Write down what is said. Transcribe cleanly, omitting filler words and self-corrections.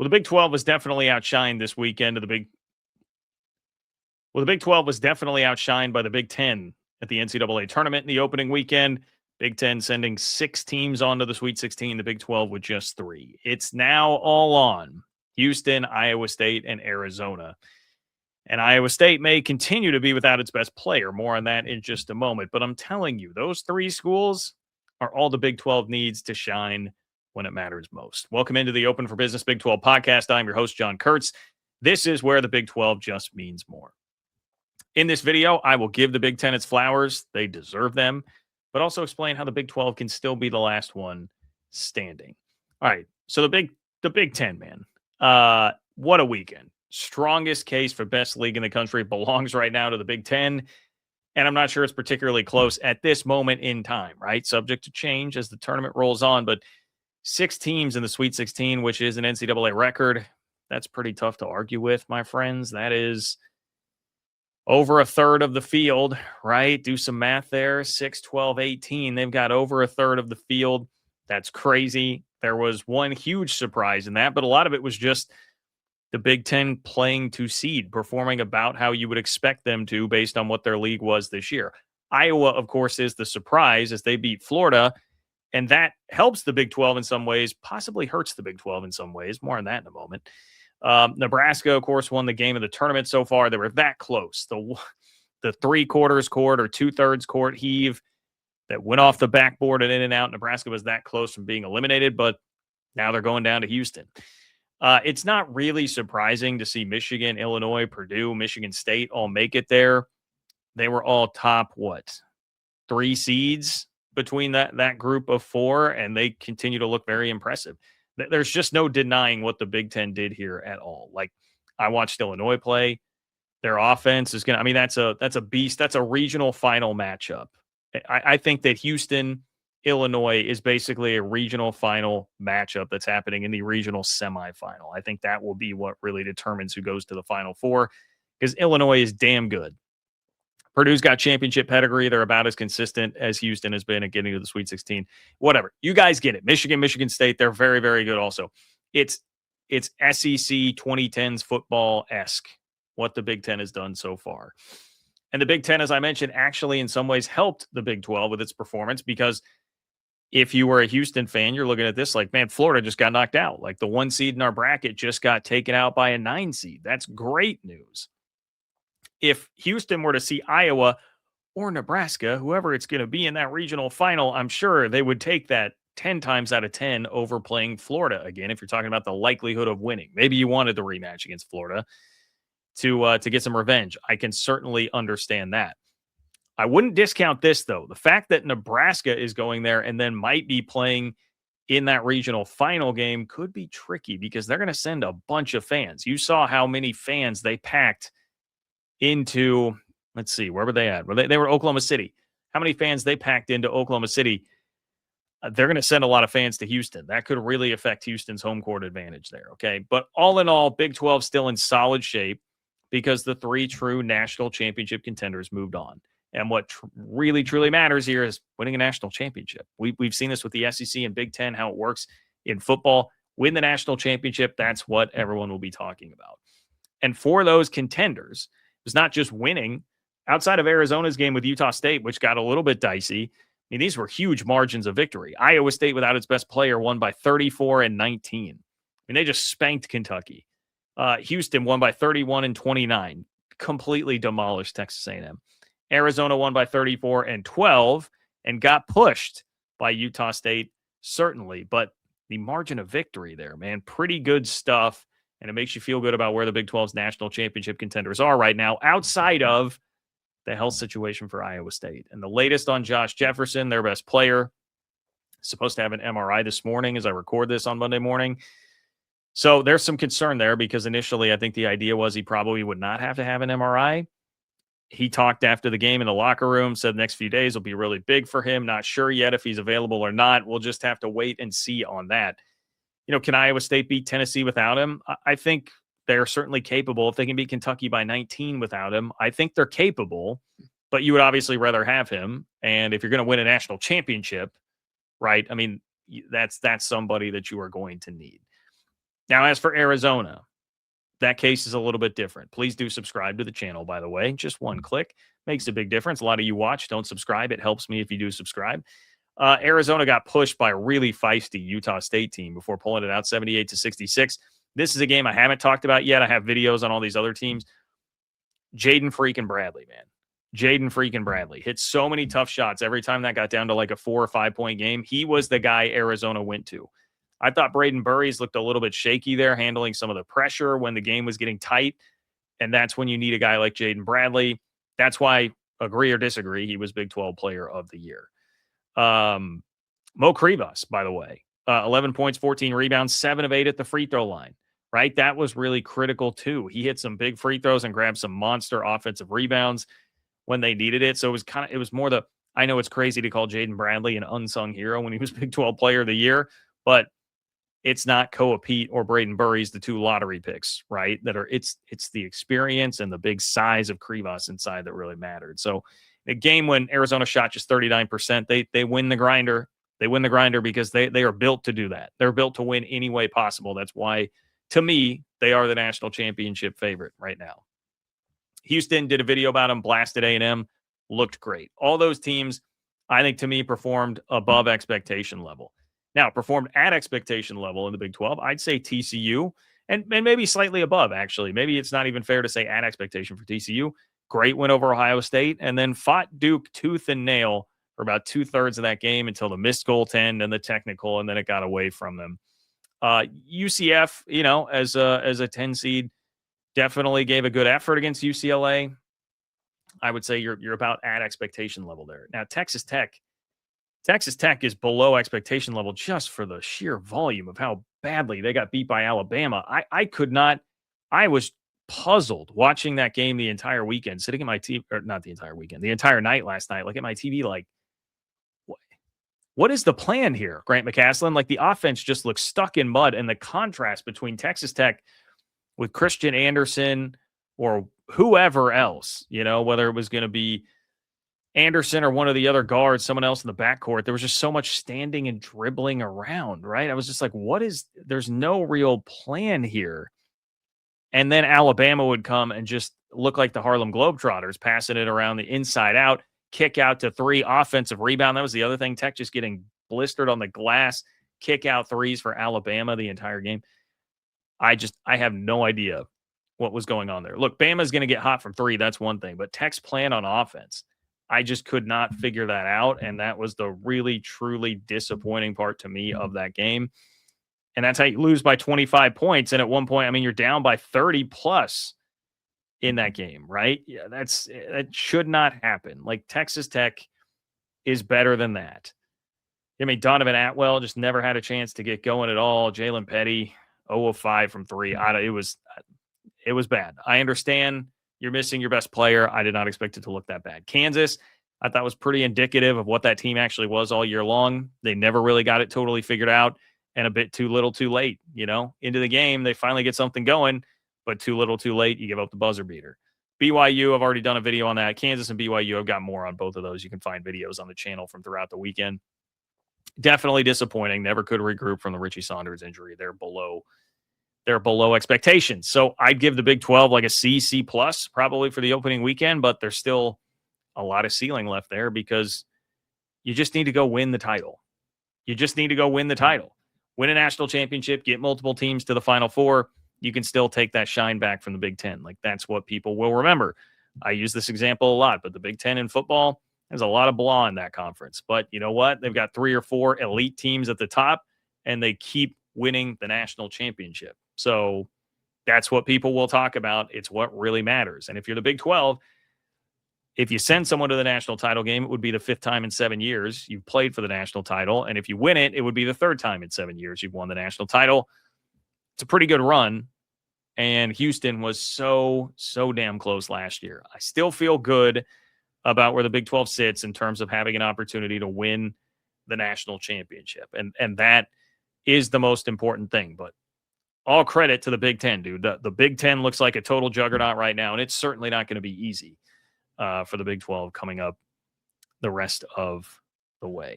Well, the Big 12 was definitely outshined this weekend. The Big 12 was definitely outshined by the Big 10 at the NCAA tournament in the opening weekend. Big 10 sending 6 teams onto the Sweet 16, the Big 12 with just 3. It's now all on Houston, Iowa State, and Arizona. And Iowa State may continue to be without its best player. More on that in just a moment. But I'm telling you, those 3 schools are all the Big 12 needs to shine when it matters most. Welcome into the Open for Business Big 12 podcast. I'm your host, John Kurtz. This is where the Big 12 just means more. In this video, I will give the Big 10 its flowers. They deserve them, but also explain how the Big 12 can still be the last one standing. All right, so the Big 10, man. What a weekend. Strongest case for best league in the country belongs right now to the Big 10, and I'm not sure it's particularly close at this moment in time, right? Subject to change as the tournament rolls on, but 6 teams in the Sweet 16, which is an NCAA record, that's pretty tough to argue with, my friends. That is over a third of the field, right? Do some math there. 6, 12, 18. They've got over a third of the field. That's crazy. There was one huge surprise in that, but a lot of it was just the Big 10 playing to seed, performing about how you would expect them to based on what their league was this year. Iowa, of course, is the surprise as they beat Florida, and that helps the Big 12 in some ways, possibly hurts the Big 12 in some ways. More on that in a moment. Nebraska, of course, won the game of the tournament so far. They were that close. The 3/4 court or 2/3 court heave that went off the backboard and in and out. Nebraska was that close from being eliminated, but now they're going down to Houston. It's not really surprising to see Michigan, Illinois, Purdue, Michigan State all make it there. They were all top, 3 seeds between that group of 4, and they continue to look very impressive. There's just no denying what the Big 10 did here at all. Like, I watched Illinois play. Their offense is going to, that's a beast. That's a regional final matchup. I think that Houston, Illinois is basically a regional final matchup that's happening in the regional semifinal. I think that will be what really determines who goes to the Final Four because Illinois is damn good. Purdue's got championship pedigree. They're about as consistent as Houston has been at getting to the Sweet 16. Whatever. You guys get it. Michigan State, they're very, very good also. It's SEC 2010s football-esque, what the Big Ten has done so far. And the Big Ten, as I mentioned, actually in some ways helped the Big 12 with its performance because if you were a Houston fan, you're looking at this like, man, Florida just got knocked out. Like the 1 seed in our bracket just got taken out by a 9 seed. That's great news. If Houston were to see Iowa or Nebraska, whoever it's going to be in that regional final, I'm sure they would take that 10 times out of 10 over playing Florida again, if you're talking about the likelihood of winning. Maybe you wanted the rematch against Florida to get some revenge. I can certainly understand that. I wouldn't discount this, though. The fact that Nebraska is going there and then might be playing in that regional final game could be tricky because they're going to send a bunch of fans. You saw how many fans they packed into, let's see, where were they at? They were Oklahoma City. How many fans they packed into Oklahoma City? They're going to send a lot of fans to Houston. That could really affect Houston's home court advantage there, okay? But all in all, Big 12 still in solid shape because the 3 true national championship contenders moved on. And what really, truly matters here is winning a national championship. We've seen this with the SEC and Big 10, how it works in football. Win the national championship, that's what everyone will be talking about. And for those contenders, it's not just winning. Outside of Arizona's game with Utah State, which got a little bit dicey, I mean, these were huge margins of victory. Iowa State, without its best player, won by 34 and 19. I mean, they just spanked Kentucky. Houston won by 31 and 29. Completely demolished Texas A&M. Arizona won by 34 and 12 and got pushed by Utah State, certainly. But the margin of victory there, man, pretty good stuff. And it makes you feel good about where the Big 12's national championship contenders are right now, outside of the health situation for Iowa State. And the latest on Josh Jefferson, their best player, supposed to have an MRI this morning as I record this on Monday morning. So there's some concern there because initially I think the idea was he probably would not have to have an MRI. He talked after the game in the locker room, said the next few days will be really big for him. Not sure yet if he's available or not. We'll just have to wait and see on that. You know, can Iowa State beat Tennessee without him? I think they're certainly capable. If they can beat Kentucky by 19 without him, I think they're capable, but you would obviously rather have him. And if you're going to win a national championship, right, I mean, that's somebody that you are going to need. Now, as for Arizona, that case is a little bit different. Please do subscribe to the channel, by the way. Just one click makes a big difference. A lot of you watch, don't subscribe. It helps me if you do subscribe. Arizona got pushed by a really feisty Utah State team before pulling it out 78-66. This is a game I haven't talked about yet. I have videos on all these other teams. Jaden freaking Bradley, man. Jaden freaking Bradley hit so many tough shots every time that got down to like a 4 or 5 point game. He was the guy Arizona went to. I thought Braden Burries looked a little bit shaky there, handling some of the pressure when the game was getting tight. And that's when you need a guy like Jaden Bradley. That's why, agree or disagree, he was Big 12 Player of the Year. Mo Krivas, by the way, 11 points, 14 rebounds, 7 of 8 at the free throw line, right? That was really critical too. He hit some big free throws and grabbed some monster offensive rebounds when they needed it. So it was more I know it's crazy to call Jaden Bradley an unsung hero when he was Big 12 Player of the Year, but it's not Koa Pete or Braden Burries, the 2 lottery picks, right? It's the experience and the big size of Krivas inside that really mattered. So a game when Arizona shot just 39%, they win the grinder. They win the grinder because they are built to do that. They're built to win any way possible. That's why, to me, they are the national championship favorite right now. Houston did a video about them, blasted A&M, looked great. All those teams, I think, to me, performed above expectation level. Now, performed at expectation level in the Big 12, I'd say TCU, and maybe slightly above, actually. Maybe it's not even fair to say at expectation for TCU. Great win over Ohio State, and then fought Duke tooth and nail for about 2/3 of that game until the missed goaltend and the technical, and then it got away from them. UCF, as a 10 seed, definitely gave a good effort against UCLA. I would say you're about at expectation level there. Now, Texas Tech is below expectation level just for the sheer volume of how badly they got beat by Alabama. I was puzzled watching that game the entire weekend, sitting at my TV, or not the entire weekend, the entire night last night, like at my TV, like, what is the plan here, Grant McCaslin? Like, the offense just looks stuck in mud, and the contrast between Texas Tech with Christian Anderson or whoever else, whether it was going to be Anderson or one of the other guards, someone else in the backcourt, there was just so much standing and dribbling around, right? I was just like, there's no real plan here. And then Alabama would come and just look like the Harlem Globetrotters, passing it around the inside out, kick out to 3, offensive rebound. That was the other thing. Tech just getting blistered on the glass, kick out threes for Alabama the entire game. I have no idea what was going on there. Look, Bama's going to get hot from 3. That's one thing. But Tech's plan on offense, I just could not figure that out. And that was the really, truly disappointing part to me of that game. And that's how you lose by 25 points. And at one point, you're down by 30 plus in that game, right? Yeah, that should not happen. Like, Texas Tech is better than that. Donovan Atwell just never had a chance to get going at all. Jalen Petty, 0 of 5 from 3. It was bad. I understand you're missing your best player. I did not expect it to look that bad. Kansas, I thought, was pretty indicative of what that team actually was all year long. They never really got it totally figured out, and a bit too little too late. Into the game, they finally get something going, but too little too late, you give up the buzzer beater. BYU, I've already done a video on that. Kansas and BYU, I've got more on both of those. You can find videos on the channel from throughout the weekend. Definitely disappointing. Never could regroup from the Richie Saunders injury. They're below expectations. So I'd give the Big 12 like a C plus probably for the opening weekend, but there's still a lot of ceiling left there because you just need to go win the title. Win a national championship, get multiple teams to the Final Four. You can still take that shine back from the Big Ten. Like, that's what people will remember. I use this example a lot, but the Big Ten in football, there's a lot of blah in that conference. But you know what? They've got 3 or 4 elite teams at the top, and they keep winning the national championship. So that's what people will talk about. It's what really matters. And if you're the Big 12, if you send someone to the national title game, it would be the 5th time in 7 years you've played for the national title. And if you win it, it would be the 3rd time in 7 years you've won the national title. It's a pretty good run. And Houston was so damn close last year. I still feel good about where the Big 12 sits in terms of having an opportunity to win the national championship. And that is the most important thing. But all credit to the Big Ten, dude. The Big Ten looks like a total juggernaut right now, and it's certainly not going to be easy for the Big 12 coming up the rest of the way.